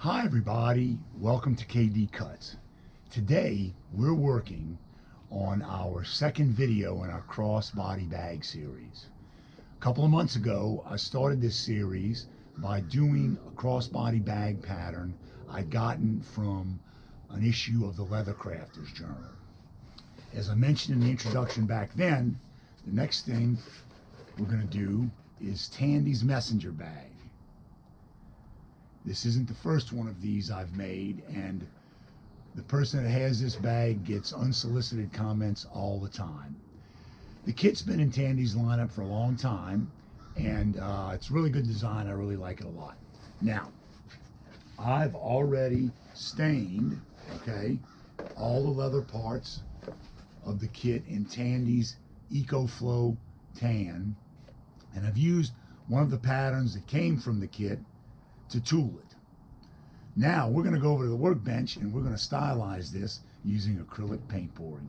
Hi everybody, welcome to KD Cuts. Today we're working on our second video in our crossbody bag series. A couple of months ago I started this series by doing a crossbody bag pattern I'd gotten from an issue of the Leather Crafters Journal. As I mentioned in the introduction back then, the next thing we're going to do is Tandy's messenger bag. This isn't the first one of these I've made, and the person that has this bag gets unsolicited comments all the time. The kit's been in Tandy's lineup for a long time, and it's really good design. I really like it a lot. Now, I've already stained, all the leather parts of the kit in Tandy's EcoFlow tan, and I've used one of the patterns that came from the kit to tool it. Now we're going to go over to the workbench and we're going to stylize this using acrylic paint pouring.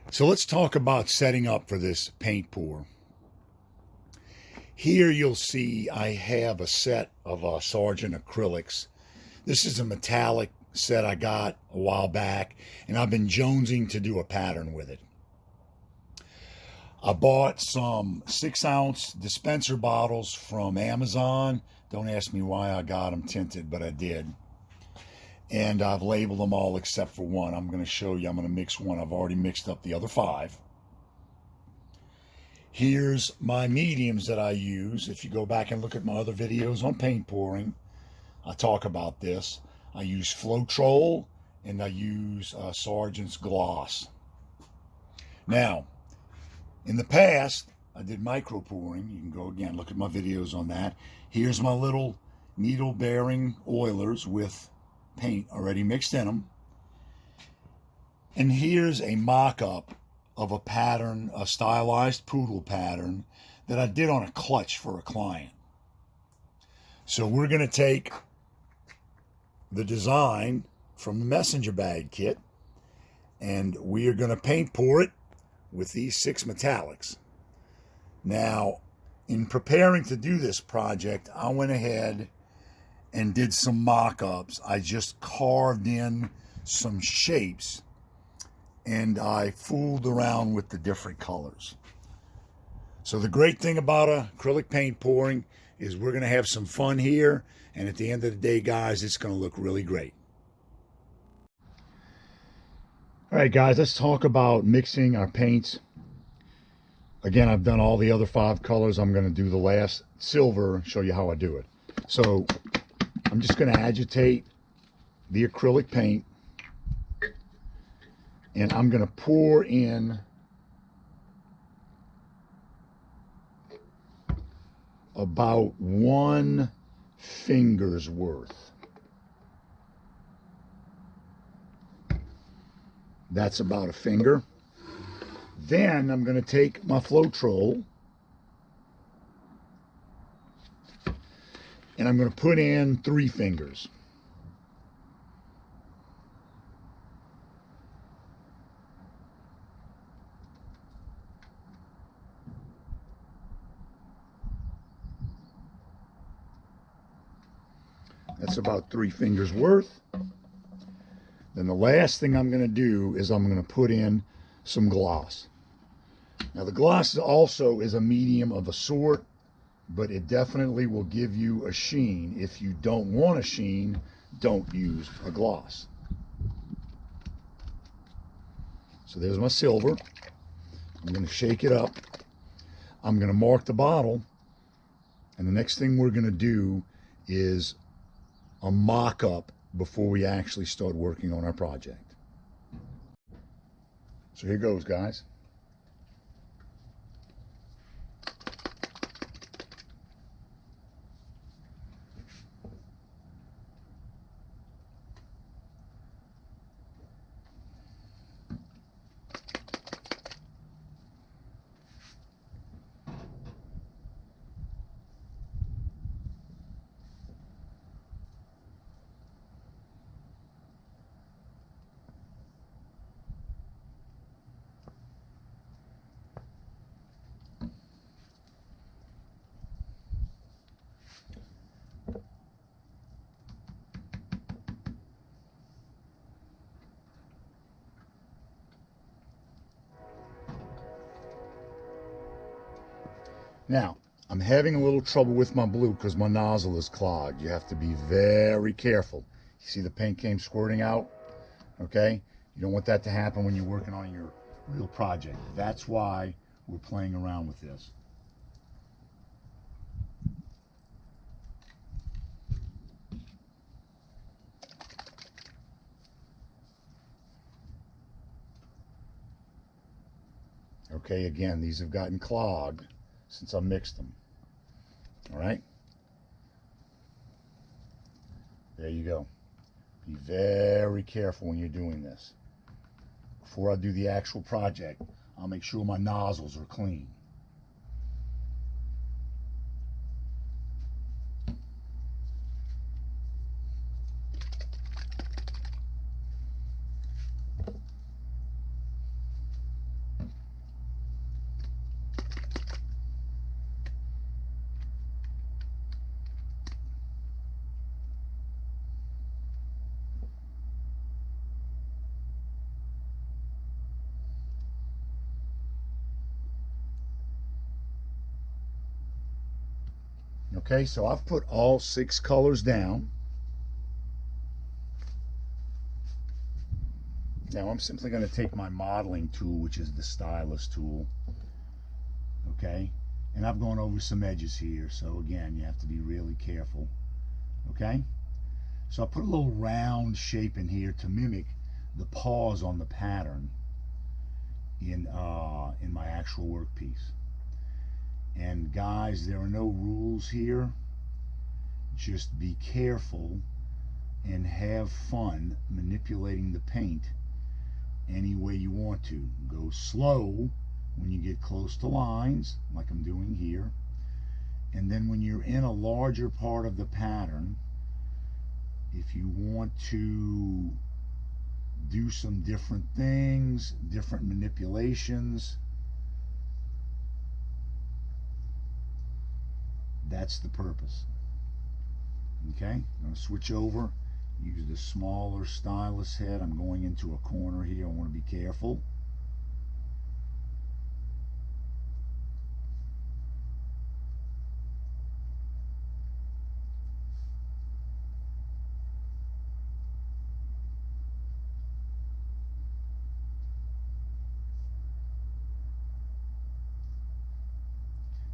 So let's talk about setting up for this paint pour. Here you'll see I have a set of Sargent Acrylics. This is a metallic set I got a while back, and I've been jonesing to do a pattern with it. I bought some 6-ounce dispenser bottles from Amazon. Don't ask me why I got them tinted, but I did. And I've labeled them all except for one. I'm going to show you. I'm going to mix one. I've already mixed up the other 5. Here's my mediums that I use. If you go back and look at my other videos on paint pouring, I talk about this. I use Floetrol and I use Sargent's Gloss. Now, in the past, I did micro-pouring. You can go again, look at my videos on that. Here's my little needle-bearing oilers with paint already mixed in them. And here's a mock-up of a pattern, a stylized poodle pattern that I did on a clutch for a client. So we're going to take the design from the messenger bag kit and we are going to paint pour it with these 6 metallics. Now, in preparing to do this project, I went ahead and did some mock-ups. I just carved in some shapes and I fooled around with the different colors. So the great thing about acrylic paint pouring is we're going to have some fun here, and at the end of the day, guys, it's going to look really great. All right, guys, let's talk about mixing our paints. Again, I've done all the other 5 colors. I'm going to do the last silver and show you how I do it. So I'm just going to agitate the acrylic paint, and I'm going to pour in about 1 finger's worth. That's about a finger. Then I'm going to take my Floetrol and I'm going to put in 3 fingers. That's about 3 fingers worth. Then the last thing I'm going to do is I'm going to put in some gloss. Now the gloss also is a medium of a sort, but it definitely will give you a sheen. If you don't want a sheen, don't use a gloss. So there's my silver. I'm going to shake it up. I'm going to mark the bottle, and the next thing we're going to do is a mock-up before we actually start working on our project. So here goes, guys. Now, I'm having a little trouble with my blue because my nozzle is clogged. You have to be very careful. You see the paint came squirting out? Okay? You don't want that to happen when you're working on your real project. That's why we're playing around with this. Okay, again, these have gotten clogged since I mixed them. All right? There you go. Be very careful when you're doing this. Before I do the actual project, I'll make sure my nozzles are clean. Okay, so I've put all 6 colors down. Now I'm simply going to take my modeling tool, which is the stylus tool. Okay, and I've gone over some edges here, so again, you have to be really careful. Okay, so I put a little round shape in here to mimic the paws on the pattern in my actual workpiece. And guys, there are no rules here. Just be careful and have fun manipulating the paint any way you want to. Go slow when you get close to lines, like I'm doing here. And then when you're in a larger part of the pattern, if you want to do some different things, different manipulations, that's the purpose. Okay, I'm going to switch over, use the smaller stylus head. I'm going into a corner here. I want to be careful.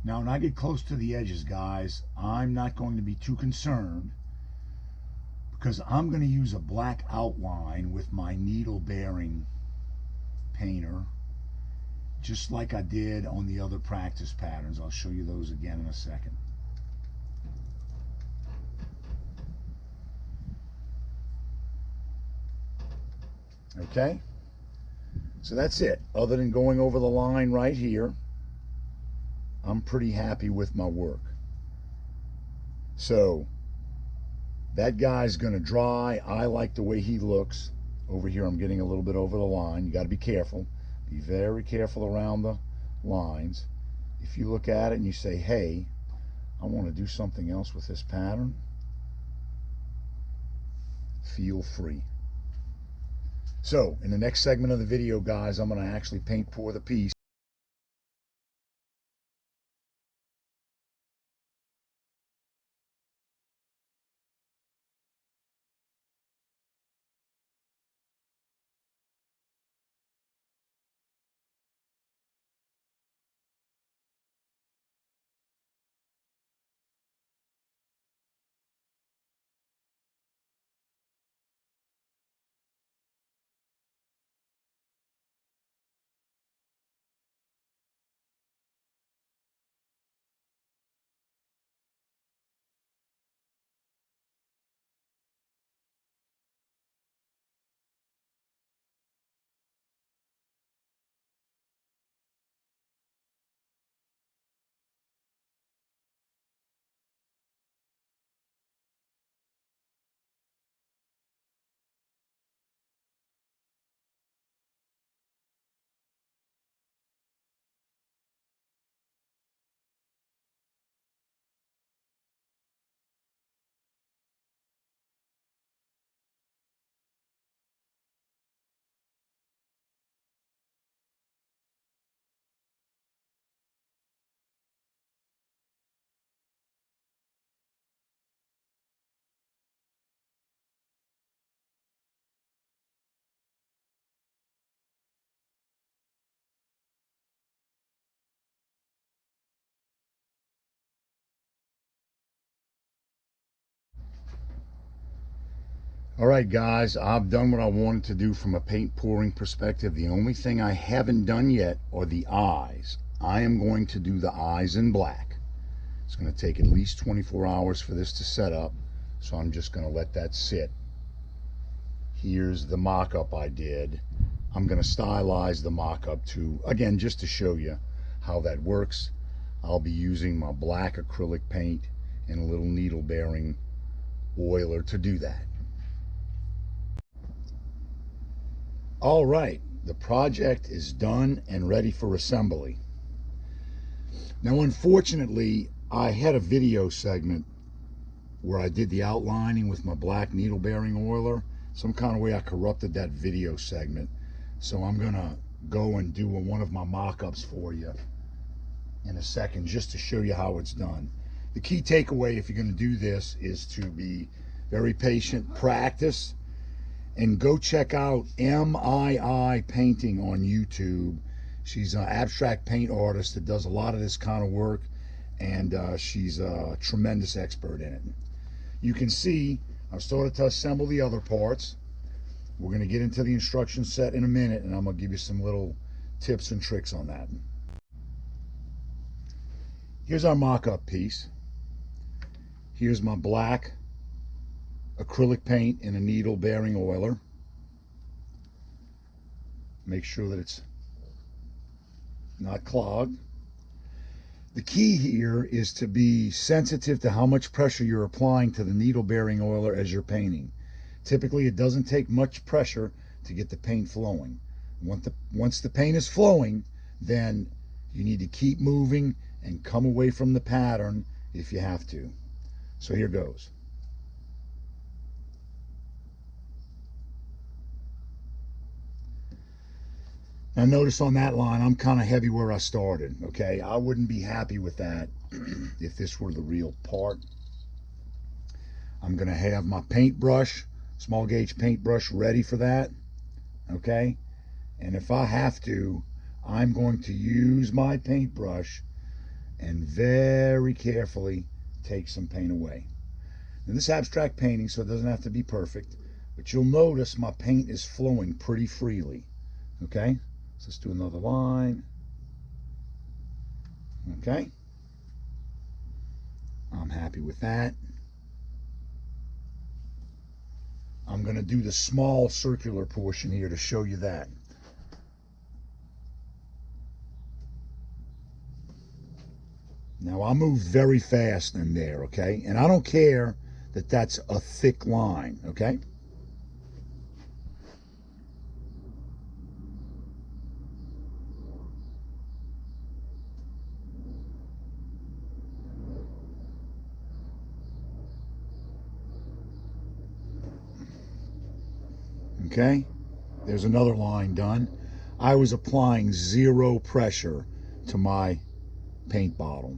Now, when I get close to the edges, guys, I'm not going to be too concerned because I'm going to use a black outline with my needle bearing painter, just like I did on the other practice patterns. I'll show you those again in a second. Okay, so that's it. Other than going over the line right here, I'm pretty happy with my work. So that guy's going to dry. I like the way he looks. Over here I'm getting a little bit over the line. You got to be careful. Be very careful around the lines. If you look at it and you say, hey, I want to do something else with this pattern, feel free. So in the next segment of the video, guys, I'm going to actually paint pour the piece. All right, guys, I've done what I wanted to do from a paint pouring perspective. The only thing I haven't done yet are the eyes. I am going to do the eyes in black. It's going to take at least 24 hours for this to set up, so I'm just going to let that sit. Here's the mock-up I did. I'm going to stylize the mock-up too, again, just to show you how that works. I'll be using my black acrylic paint and a little needle-bearing oiler to do that. All right, the project is done and ready for assembly. Now, unfortunately, I had a video segment where I did the outlining with my black needle-bearing oiler. Some kind of way I corrupted that video segment. So I'm gonna go and do one of my mock-ups for you in a second, just to show you how it's done. The key takeaway, if you're gonna do this, is to be very patient, practice, and go check out MII Painting on YouTube. She's an abstract paint artist that does a lot of this kind of work, and she's a tremendous expert in it. You can see I've started to assemble the other parts. We're going to get into the instruction set in a minute, and I'm going to give you some little tips and tricks on that. Here's our mock-up piece. Here's my black acrylic paint in a needle-bearing oiler. Make sure that it's not clogged. The key here is to be sensitive to how much pressure you're applying to the needle-bearing oiler as you're painting. Typically, it doesn't take much pressure to get the paint flowing. Once the paint is flowing, then you need to keep moving and come away from the pattern if you have to. So here goes. Now notice on that line, I'm kind of heavy where I started, okay? I wouldn't be happy with that if this were the real part. I'm gonna have my paintbrush, small gauge paintbrush, ready for that, okay? And if I have to, I'm going to use my paintbrush and very carefully take some paint away. Now this abstract painting, so it doesn't have to be perfect, but you'll notice my paint is flowing pretty freely, okay? So let's do another line. Okay. I'm happy with that. I'm going to do the small circular portion here to show you that. Now I moved very fast in there, okay? And I don't care that that's a thick line, okay? Okay, there's another line done. I was applying zero pressure to my paint bottle.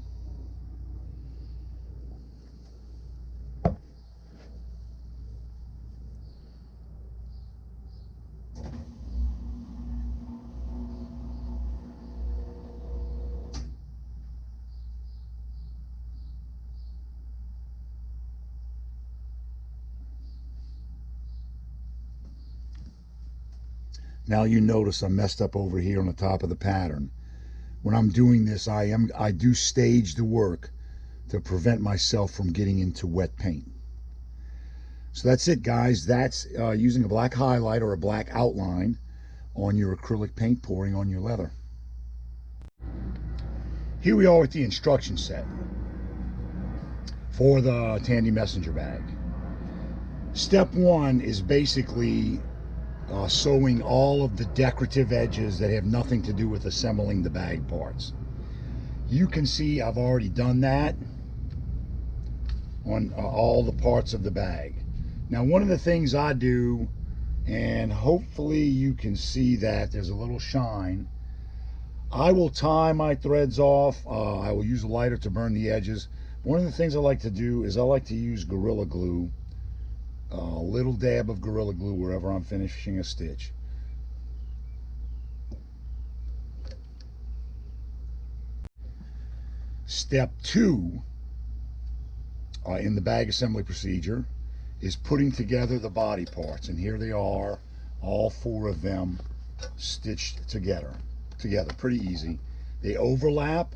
Now you notice I messed up over here on the top of the pattern. When I'm doing this, I do stage the work to prevent myself from getting into wet paint. So that's it, guys. That's using a black highlight or a black outline on your acrylic paint pouring on your leather. Here we are with the instruction set for the Tandy messenger bag. Step one is basically sewing all of the decorative edges that have nothing to do with assembling the bag parts. You can see I've already done that on all the parts of the bag. Now, one of the things I do, and hopefully you can see that there's a little shine, I will tie my threads off. I will use a lighter to burn the edges. One of the things I like to do is I like to use Gorilla Glue, a little dab of Gorilla Glue wherever I'm finishing a stitch. Step two in the bag assembly procedure is putting together the body parts. And here they are, all 4 of them stitched together. Pretty easy. They overlap.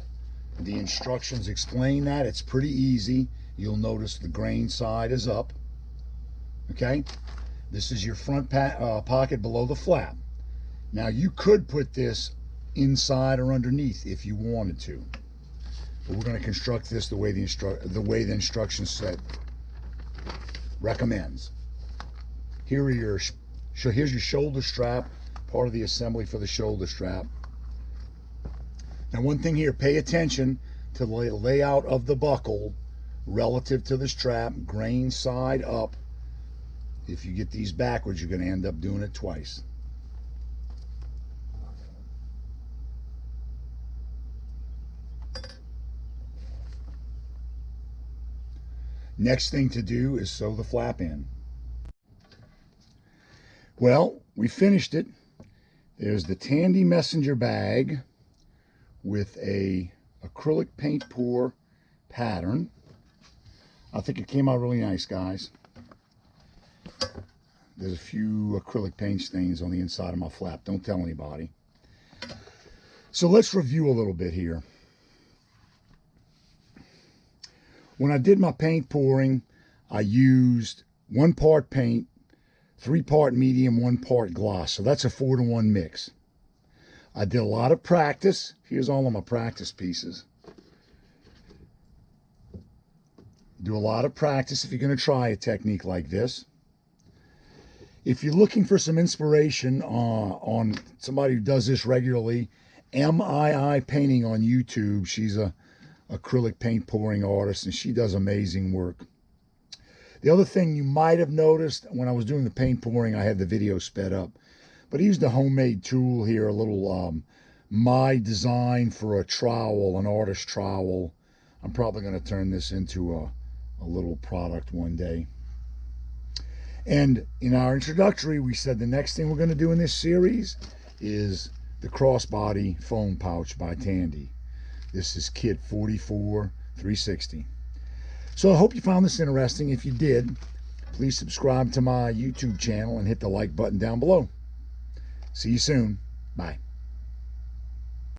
The instructions explain that. It's pretty easy. You'll notice the grain side is up. Okay? This is your front pocket below the flap. Now you could put this inside or underneath if you wanted to. But we're going to construct this the way the instruction set recommends. Here's your shoulder strap, part of the assembly for the shoulder strap. Now one thing here, pay attention to the layout of the buckle relative to the strap, grain side up. If you get these backwards, you're going to end up doing it twice. Next thing to do is sew the flap in. Well, we finished it. There's the Tandy messenger bag with a acrylic paint pour pattern. I think it came out really nice, guys. There's a few acrylic paint stains on the inside of my flap. Don't tell anybody. So let's review a little bit here. When I did my paint pouring, I used 1 part paint, 3 part medium, 1 part gloss. So that's a 4-to-1 mix. I did a lot of practice. Here's all of my practice pieces. Do a lot of practice if you're going to try a technique like this. If you're looking for some inspiration on somebody who does this regularly, MII Painting on YouTube. She's a acrylic paint pouring artist, and she does amazing work. The other thing you might have noticed, when I was doing the paint pouring, I had the video sped up, but I used a homemade tool here, a little my design for a trowel, an artist trowel. I'm probably going to turn this into a little product one day. And in our introductory, we said the next thing we're going to do in this series is the crossbody phone pouch by Tandy. This is kit 44360. So I hope you found this interesting. If you did, please subscribe to my YouTube channel and hit the like button down below. See you soon. Bye.